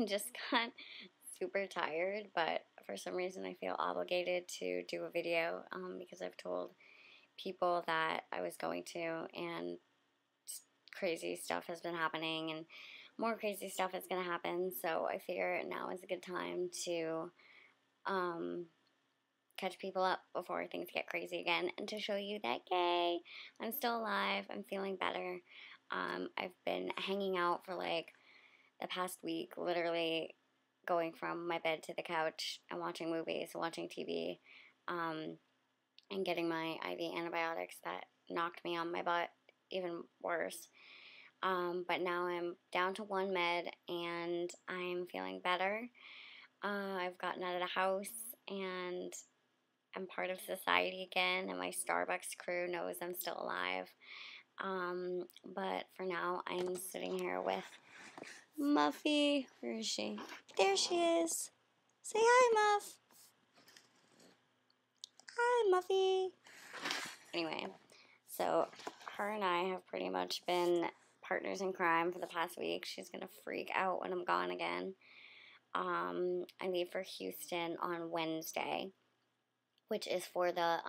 just got super tired, but for some reason I feel obligated to do a video because I've told people that I was going to, and crazy stuff has been happening, and more crazy stuff is going to happen. So I figure now is a good time to um, catch people up before things get crazy again, and to show you that, yay, I'm still alive, I'm feeling better. I've been hanging out for like the past week, literally going from my bed to the couch and watching movies, watching TV, and getting my IV antibiotics that knocked me on my butt even worse. But now I'm down to one med and I'm feeling better. I've gotten out of the house and I'm part of society again, and my Starbucks crew knows I'm still alive. But for now, I'm sitting here with Muffy. Where is she? There she is. Say hi, Muff. Hi, Muffy. Anyway, so her and I have pretty much been partners in crime for the past week. She's gonna freak out when I'm gone again. I leave for Houston on Wednesday, which is for the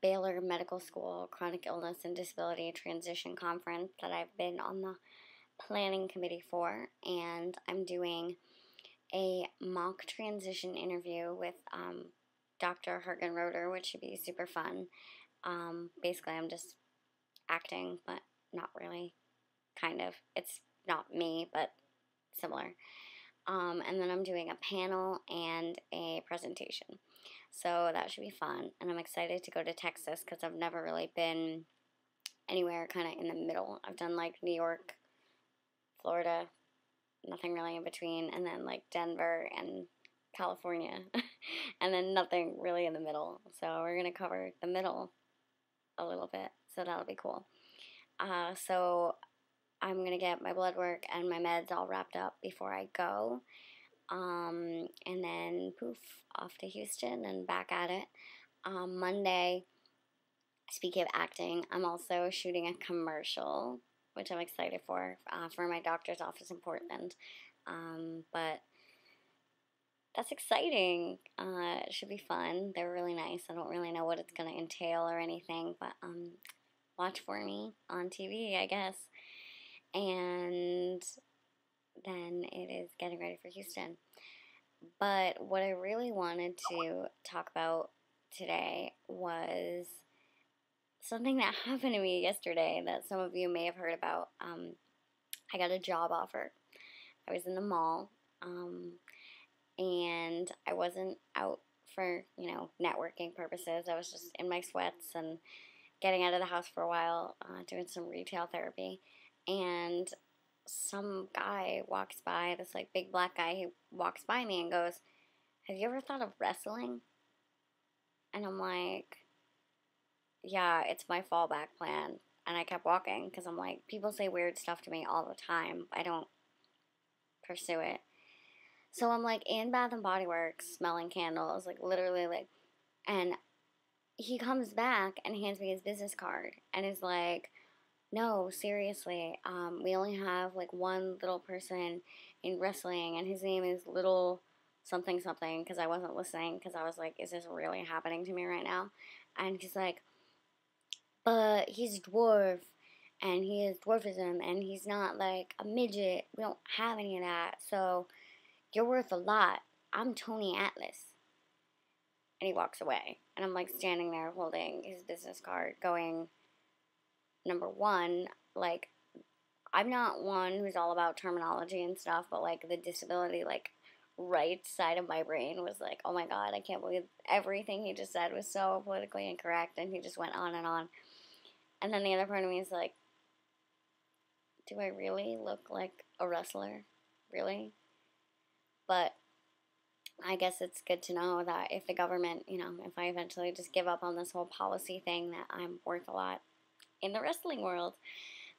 Baylor Medical School Chronic Illness and Disability Transition Conference that I've been on the planning committee for, and I'm doing a mock transition interview with Dr. Hergenroder, which should be super fun. Basically, I'm just acting, but not really, kind of. It's not me, but similar. And then I'm doing a panel and a presentation. So that should be fun. And I'm excited to go to Texas because I've never really been anywhere kind of in the middle. I've done like New York, Florida, nothing really in between, and then like Denver and California, and then nothing really in the middle. So we're going to cover the middle a little bit. So that'll be cool. So I'm going to get my blood work and my meds all wrapped up before I go. And then poof, off to Houston and back at it. Monday, speaking of acting, I'm also shooting a commercial, which I'm excited for my doctor's office in Portland. But that's exciting. It should be fun. They're really nice. I don't really know what it's going to entail or anything, but watch for me on TV, I guess. And then it is getting ready for Houston. But what I really wanted to talk about today was something that happened to me yesterday that some of you may have heard about. I got a job offer. I was in the mall, and I wasn't out for, networking purposes. I was just in my sweats and getting out of the house for a while, doing some retail therapy. And some guy walks by, this like big black guy, he walks by me and goes, "Have you ever thought of wrestling?" And I'm like, yeah, it's my fallback plan. And I kept walking because I'm like, people say weird stuff to me all the time. I don't pursue it. So I'm like in Bath and Body Works smelling candles, like literally like, and he comes back and hands me his business card and is like, "No, seriously, we only have like one little person in wrestling and his name is Little something something," because I wasn't listening because I was like, is this really happening to me right now? And he's like, "But he's a dwarf and he has dwarfism and he's not like a midget. We don't have any of that. So you're worth a lot. I'm Tony Atlas." And he walks away. And I'm like standing there holding his business card going, number one, like, I'm not one who's all about terminology and stuff, but like the disability, like, right side of my brain was like, oh my god, I can't believe everything he just said was so politically incorrect, and he just went on and on. And then the other part of me is like, do I really look like a wrestler? Really? But I guess it's good to know that if the government, if I eventually just give up on this whole policy thing, that I'm worth a lot in the wrestling world.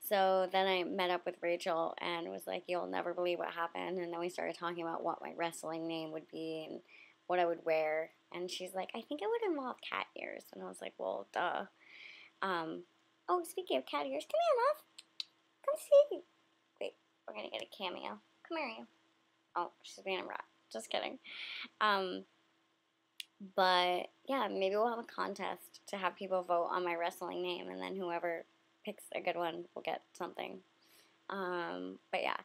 So then I met up with Rachel and was like, you'll never believe what happened. And then we started talking about what my wrestling name would be and what I would wear. And she's like, I think it would involve cat ears. And I was like, well, duh. Oh, speaking of cat ears, come here, Muff. Come see. Wait, we're going to get a cameo. Come here, you. Oh, she's being a rat. Just kidding. But yeah, maybe we'll have a contest to have people vote on my wrestling name, and then whoever picks a good one will get something. But yeah,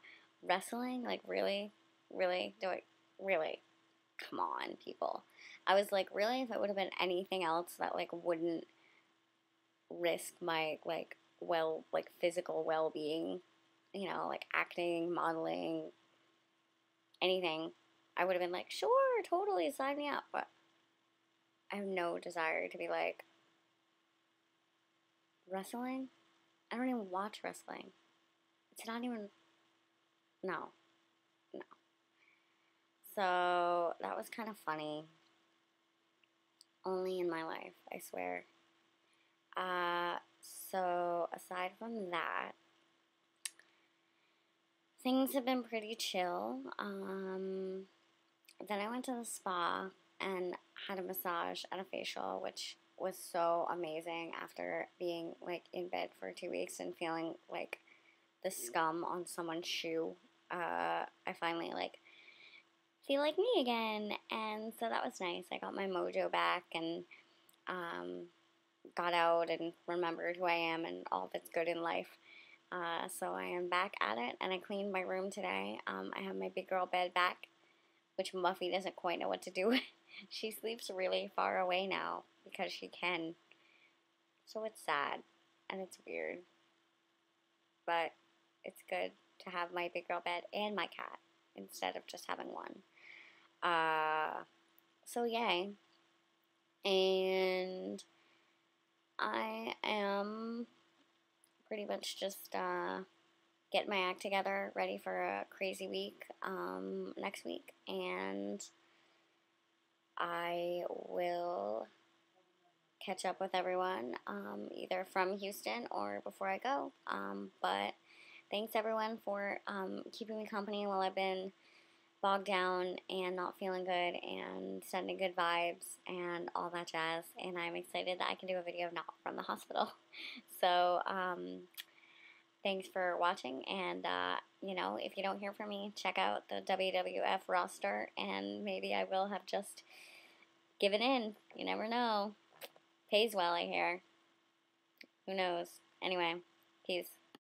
wrestling, like really, really, really, come on, people. I was like, really, if it would have been anything else that like wouldn't risk my like physical well being, like acting, modeling, anything, I would have been like, sure, totally, sign me up. But I have no desire to be like, wrestling? I don't even watch wrestling. It's not even, no, no. So that was kind of funny. Only in my life, I swear. So aside from that, things have been pretty chill. Then I went to the spa and had a massage and a facial, which was so amazing after being like in bed for 2 weeks and feeling like the scum on someone's shoe. I finally like feel like me again, and so that was nice. I got my mojo back and got out and remembered who I am and all that's good in life. So I am back at it, and I cleaned my room today. I have my big girl bed back, which Muffy doesn't quite know what to do with. She sleeps really far away now because she can. So it's sad and it's weird. But it's good to have my big girl bed and my cat instead of just having one. So yay. And I am pretty much just getting my act together, ready for a crazy week next week. And I will catch up with everyone either from Houston or before I go. But thanks everyone for keeping me company while I've been bogged down and not feeling good and sending good vibes and all that jazz. And I'm excited that I can do a video not from the hospital. So thanks for watching, and if you don't hear from me, check out the WWF roster, and maybe I will have just given in. You never know. Pays well, I hear. Who knows? Anyway, peace.